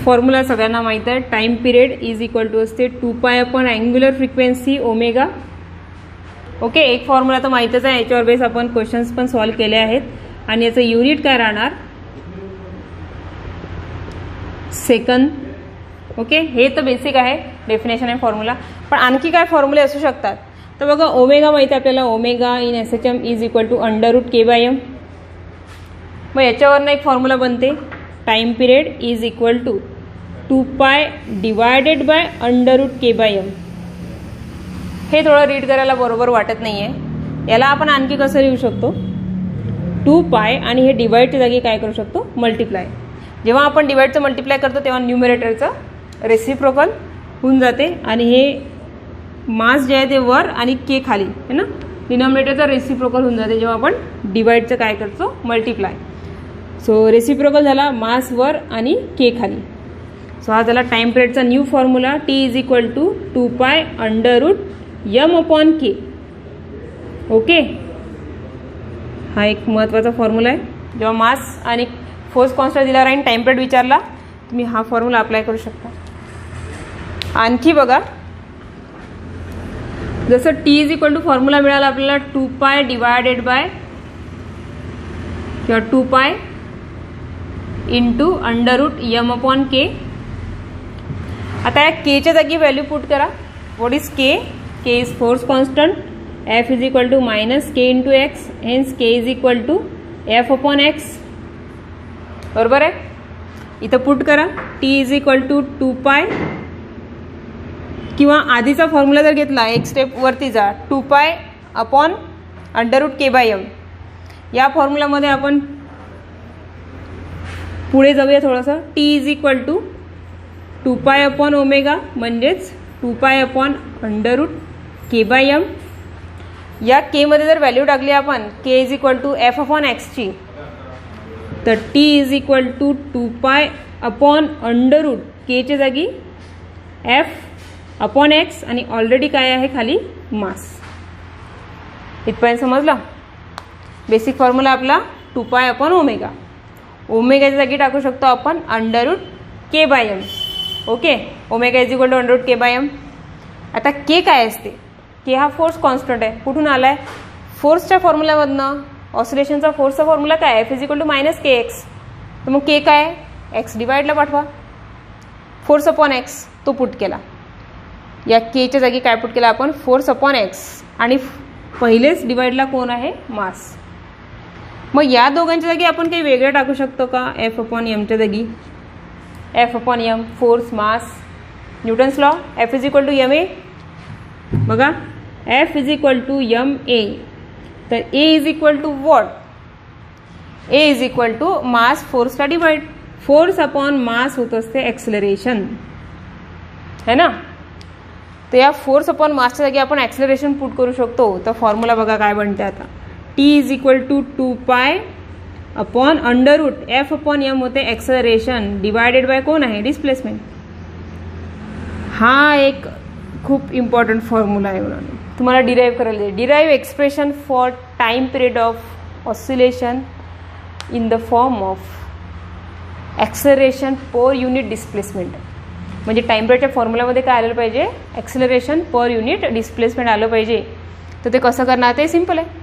Speaker 1: formula सगळ्यांना माहीत आहे, time period is equal to असते 2π upon angular frequency omega. Okay, एक formula तर माहीतच आहे, याच्यावर बेस आपण क्वेश्चन्स पण सॉल्व्ह केले आहेत. आणि याचं युनिट काय राहणार, सेकंद. ओके, हे तर बेसिक आहे, डेफिनेशन आहे फॉर्म्युला. पण आणखी काय फॉर्म्युले असू शकतात, तर बघा ओमेगा माहिती आहे आपल्याला, omega in SHM is equal to √k/m. मग याच्यावरनं एक फॉर्म्युला बनते, time period is equal to 2π divided by √k/m. हे थोडं रीड करायला बरोबर वाटत नाही आहे. याला आपण आणखी कसं लिहू शकतो, 2π आणि हे डिवाइडच्या जागी काय करू शकतो, मल्टिप्लाय. जेव्हा आपण डिवाइडचं मल्टिप्लाय करतो तेव्हा न्यूमरेटरचं रेसिप्रोकल होऊन जाते आणि हे मास जे आहे ते वर आणि के खाली है ना, डिनॉमिनेटरचं रेसिप्रोकल होऊन जाते जेव्हा आपण डिवाइडचं काय करतो, मल्टिप्लाय. सो रेसिप्रोकल झाला, मास वर आणि के खाली. सो हा झाला टाईम पिरियडचा new formula, T is equal to 2π √m upon K. Okay, हा एक महत्त्वाचा फॉर्म्युला आहे. जेव्हा मास आणि फोर्स कॉन्स्टंट दिला राहील, टाईम पिरियड विचारला, तुम्ही हा फॉर्म्युला अप्लाय करू शकता. आणखी बघा, जसं t is equal to formula मिळाला आपल्याला 2π डिवायडेड बाय किंवा 2π इंटू √m अपॉन के. आता या केच्या जागी व्हॅल्यू पुट करा. What is k, k is force constant, F is equal to -k into x, hence k is equal to F upon x. बरोबर आहे, इथं पुट करा. टी इज इक्वल टू 2π किंवा आधीचा फॉर्म्युला जर घेतला, एक स्टेप वरती जा, 2π अपॉन √k/m. या फॉर्म्युलामध्ये आपण पुढे जाऊया थोडंसं. T is equal to 2π upon omega म्हणजेच 2π अपॉन √k/m. या के मध्ये जर व्हॅल्यू टाकली आपण, K is equal to F upon एक्सची, तर T is equal to 2π upon √k च्या जागी एफ अपॉन एक्स आणि ऑलरेडी काय आहे खाली मास. इथपर्यंत समजलं. बेसिक फॉर्म्युला आपला 2π अपॉन ओमेगा. ओमेगाच्या जागी टाकू शकतो आपण √k/m. Okay, omega is equal to √k/m. आता के काय असते, के हा फोर्स कॉन्स्टंट आहे. कुठून आला आहे, फोर्सच्या फॉर्म्युल्यामधनं. ऑसिलेशनचा फोर्सचा फॉर्म्युला काय, F is equal to -kx. तर मग के काय, एक्स डिवाइडला पाठवा, फोर्स अपॉन एक्स तो पुट केला. या केच्या जागी काय पुट केला आपण, फोर्स अपॉन एक्स, आणि पहिलेच डिवाइडला कोण आहे, मास. मग या दोघांच्या जागी आपण काही वेगळं टाकू शकतो का, एफ अपॉन एमच्या जागी, F upon M, force, mass, Newton's law, F is equal to ma. बघा, F is equal to ma, तर A is equal to what, A is equal to mass फोर्सला डिवाइड. फोर्स अपॉन मास होत असते acceleration, है ना. तर या force upon मासच्या जागी आपण ॲक्सेलरेशन पुट करू शकतो. तर फॉर्म्युला बघा काय बनते आता, T is equal to 2π upon √f upon m होते ॲक्सेलरेशन डिवायडेड बाय कोण आहे, डिस्प्लेसमेंट. हा एक खूप इम्पॉर्टंट फॉर्म्युला आहे म्हणून तुम्हाला डिराईव्ह करायला दे. Derive expression for time period of oscillation in the form of acceleration per unit displacement. म्हणजे टाईम पिरियडच्या फॉर्म्युलामध्ये काय आलं पाहिजे, ॲक्सेलरेशन पर युनिट डिस्प्लेसमेंट आलं पाहिजे. तर ते कसं करणार, ते सिम्पल आहे.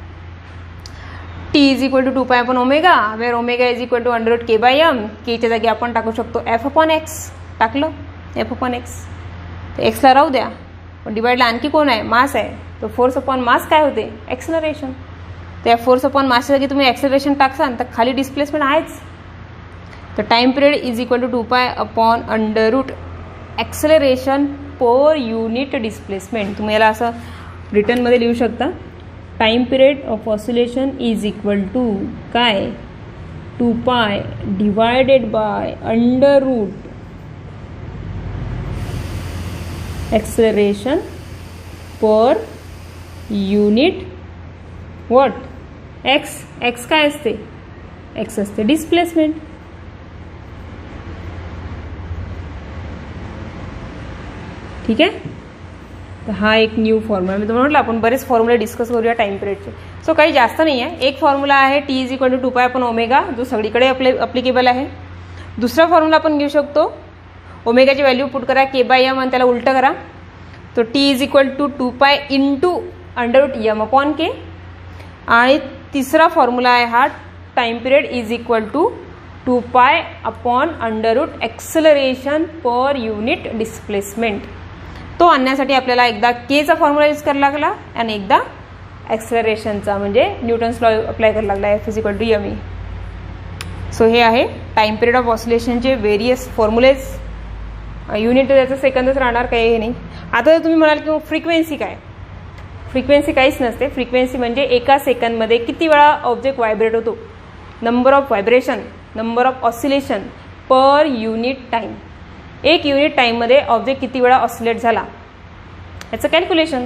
Speaker 1: T is equal to 2π upon omega, where omega is equal to √k/m. केच्या जागी आपण टाकू शकतो एफ अपॉन एक्स. टाकलं एफ अपॉन एक्स, तर एक्सला राहू द्या, पण डिवाइडला आणखी कोण आहे, मास आहे. तर फोर्स अपॉन मास काय होते, ॲक्सेलरेशन. त्या फोर्स अपॉन मासच्या जागी तुम्ही ॲक्सेलरेशन टाकसान तर खाली डिस्प्लेसमेंट आहेच. तर time period is equal to 2π upon acceleration per unit displacement. तुम्ही याला असं रिटर्नमध्ये लिहू शकता, time period of oscillation is equal to काय, 2π divided by acceleration per unit what, X. X काय असते, एक्स असते डिस्प्लेसमेंट. ठीक आहे. तर हा एक न्यू फॉर्म्युला मी तुम्हाला म्हटलं, आपण बरेच फॉर्म्युले डिस्कस करूया टाईम पिरियडचे. सो काही जास्त नाही आहे. एक फॉर्म्युला आहे T is equal to 2π upon omega, जो सगळीकडे अप्लिकेबल आहे. दुसरा फॉर्म्युला आपण घेऊ शकतो ओमेगाची व्हॅल्यू पुट करा k/m आणि त्याला उलटं करा. तो t is equal to 2π into √m/k. आणि तिसरा फॉर्म्युला आहे हा time period is equal to 2π upon √ acceleration per unit displacement. तो आणण्यासाठी आपल्याला एकदा केचा फॉर्म्युला यूज करायला लागला आणि एकदा एक्सेलरेशनचा म्हणजे न्यूटन्स लॉ अप्लाय करायला लागला F is equal to m. So हे आहे टाइम पिरियड ऑफ ऑसिलेशनचे व्हेरियस फॉर्म्युलेज. युनिट त्याचं सेकंदच राहणार, काही हे नाही. आता जर तुम्ही म्हणाल की फ्रिक्वेन्सी काय, फ्रिक्वेन्सी काहीच नसते. फ्रिक्वेन्सी म्हणजे एका सेकंदमध्ये किती वेळा ऑब्जेक्ट व्हायब्रेट होतो, number of vibration, number of oscillation per unit time. एक युनिट टाईममध्ये ऑब्जेक्ट किती वेळा ऑसिलेट झाला याचं कॅल्क्युलेशन.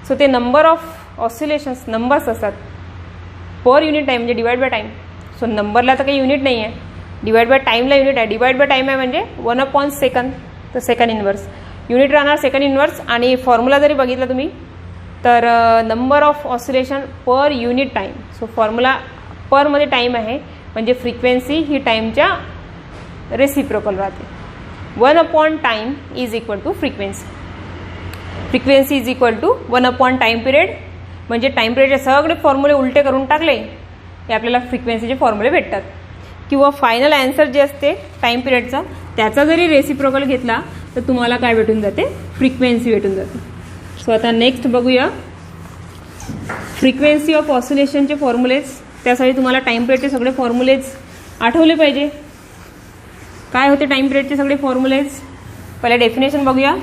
Speaker 1: सो ते नंबर ऑफ ऑसिलेशन्स नंबर्स असतात पर युनिट टाईम म्हणजे डिवाइड बाय टाईम. सो नंबरला तर काही युनिट नाही आहे, डिवाइड बाय टाईमला युनिट आहे. डिवाइड बाय टाईम आहे म्हणजे 1/सेकंद, तर सेकंड इनवर्स युनिट राहणार सेकंड इनवर्स. आणि फॉर्म्युला जरी बघितला तुम्ही तर number of oscillation per unit time. So formula परमध्ये टाईम आहे म्हणजे फ्रिक्वेन्सी ही टाईमच्या रेसिप्रोकल राहते. 1/टाईम is equal to frequency. Frequency is equal to 1/टाईम पिरियड. म्हणजे टाईम पिरियडचे सगळे फॉर्म्युले उलटे करून टाकले की आपल्याला फ्रिक्वेन्सीचे फॉर्म्युले भेटतात. किंवा फायनल ॲन्सर जे असते टाईम पिरियडचा त्याचा जरी रेसिप्रोकल घेतला तर तुम्हाला काय भेटून जाते, फ्रिक्वेन्सी भेटून जाते. सो आता नेक्स्ट बघूया फ्रिक्वेन्सी ऑफ ऑसिलेशनचे फॉर्म्युलेज. त्यासाठी तुम्हाला टाईम पिरियडचे सगळे फॉर्म्युलेज आठवले पाहिजे. काय होते टाईम पिरियडचे सगळे फॉर्म्युलेज, पहिले डेफिनेशन बघूया.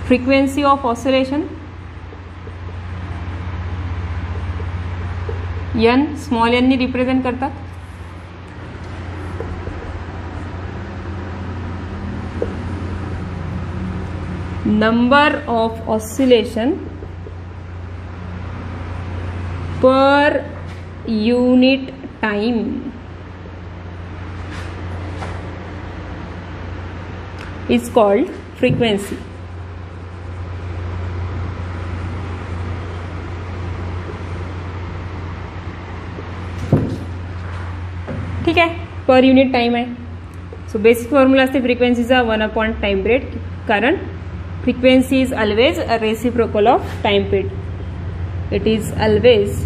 Speaker 1: Frequency of oscillation n small n नी रिप्रेझेंट करतात. Number of oscillation per unit time is called frequency. ठीक आहे, पर युनिट टाइम आहे. सो बेसिक फॉर्म्युला असते फ्रिक्वेन्सीचा 1/टाइम पिरियड, कारण frequency is always a reciprocal of time period. It is always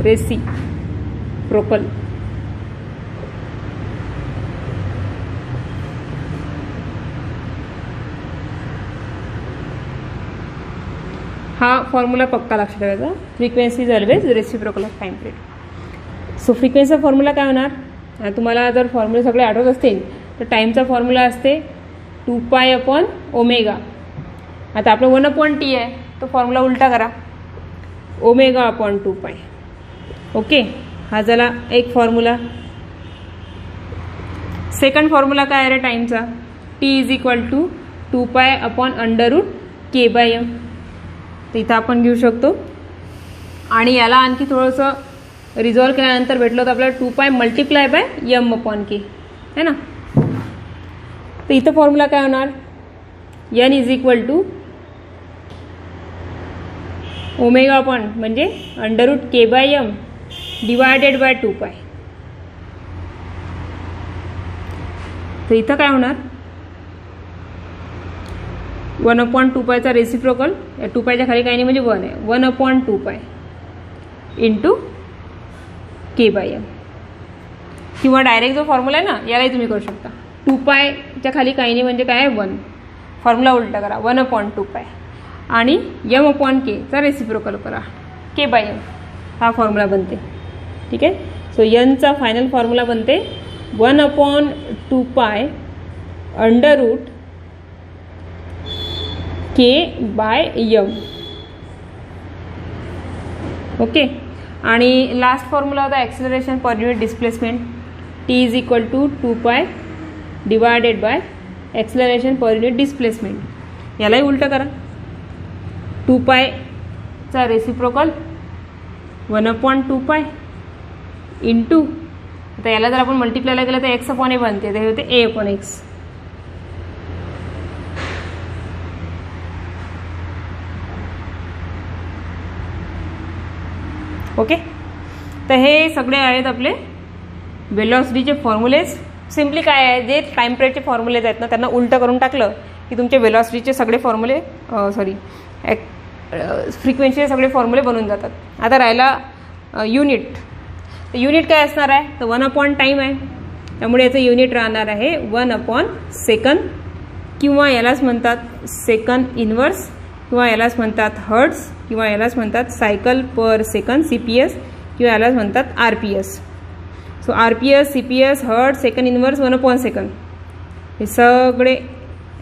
Speaker 1: reciprocal. हा formula पक्का लक्षात ठेवायचा. Frequency is always reciprocal of time period. So फ्रिक्वेन्सीचा फॉर्म्युला काय होणार, तुम्हाला जर फॉर्म्युले सगळे आठवत असतील तर टाईमचा फॉर्म्युला असते 2π/ω. आता आपलं 1/t आहे, तो फॉर्म्युला उलटा करा, ω/2π. ओके, हा झाला एक फॉर्म्युला. सेकंड फॉर्म्युला काय आहे रे टाईमचा, t is equal to 2π/√k/m. तर इथं आपण घेऊ शकतो. आणि याला आणखी थोडंसं रिझॉल्व केल्यानंतर भेटलं तर आपल्याला 2π मल्टिप्लाय बाय m/k है ना. तर इथं फॉर्म्युला काय होणार, n इज इक्वल टू ω म्हणजे √k/m डिवायडेड बाय 2π. तर इथं काय होणार, 1/2π रेसिप्रोकल, 2πच्या खाली काही नाही म्हणजे 1 आहे, 1/2π इंटू k/m. किंवा डायरेक्ट जो फॉर्म्युला आहे ना यालाही तुम्ही करू शकता. 2πच्या खाली काही नाही म्हणजे काय आहे 1, फॉर्म्युला उलटा करा, 1/2π आणि m/k चा रेसिप्रोकल करा, k/m. हा फॉर्म्युला बनते. ठीक आहे. सो nचा फायनल फॉर्म्युला बनते 1/2π √k/m. ओके. आणि लास्ट फॉर्म्युला होता acceleration per unit displacement. t is equal to 2π divided by acceleration per unit displacement. यालाही उलटं करा, 2πचा रेसिप्रोकल 1/2π इंटू, आता याला जर आपण मल्टिप्लायला केलं तर x/a बनते, ते होते a/x. ओके, तर हे सगळे आहेत आपले वेलॉसिटीचे फॉर्म्युलेज. सिम्पली काय आहे, जे टाइम पिरियडचे फॉर्म्युलेज आहेत ना त्यांना उलटं करून टाकलं की तुमचे वेलॉसिटीचे सगळे फॉर्म्युले फ्रिक्वेन्सीचे सगळे फॉर्म्युले बनून जातात. आता राहिला युनिट. तर युनिट काय असणार आहे, तर 1 टाईम आहे, त्यामुळे याचं युनिट राहणार आहे 1 सेकंद, किंवा यालाच म्हणतात सेकंद इनवर्स, किंवा यालाच म्हणतात हर्ट्स, किंवा यालाच म्हणतात सायकल पर सेकंद CPS, किंवा यालाच म्हणतात RPS. So RPS, CPS, hertz, second inverse, 1 सेकंद हे सगळे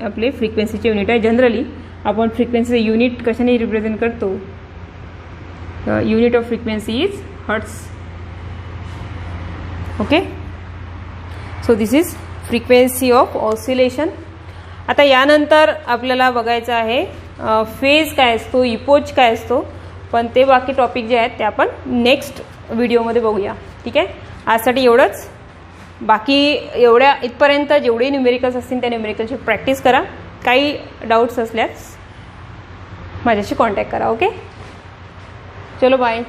Speaker 1: आपले फ्रिक्वेन्सीचे युनिट आहे. जनरली आपण फ्रिक्वेन्सीचे युनिट कशाने रिप्रेझेंट करतो, unit of frequency is hertz. Okay, so this is frequency of oscillation. आता यानंतर आपल्याला बघायचं आहे फेज काय असतो, इपोज काय असतो, पण ते बाकी टॉपिक जे आहेत ते आपण नेक्स्ट व्हिडिओमध्ये बघूया. ठीक आहे, आजसाठी एवढंच. बाकी एवढ्या इथपर्यंत जेवढे न्यूमेरिकल्स असतील त्या न्यूमेरिकलची प्रॅक्टिस करा. काही डाऊट्स असल्यास माझ्याशी कॉन्टॅक्ट करा. ओके, चलो बाय.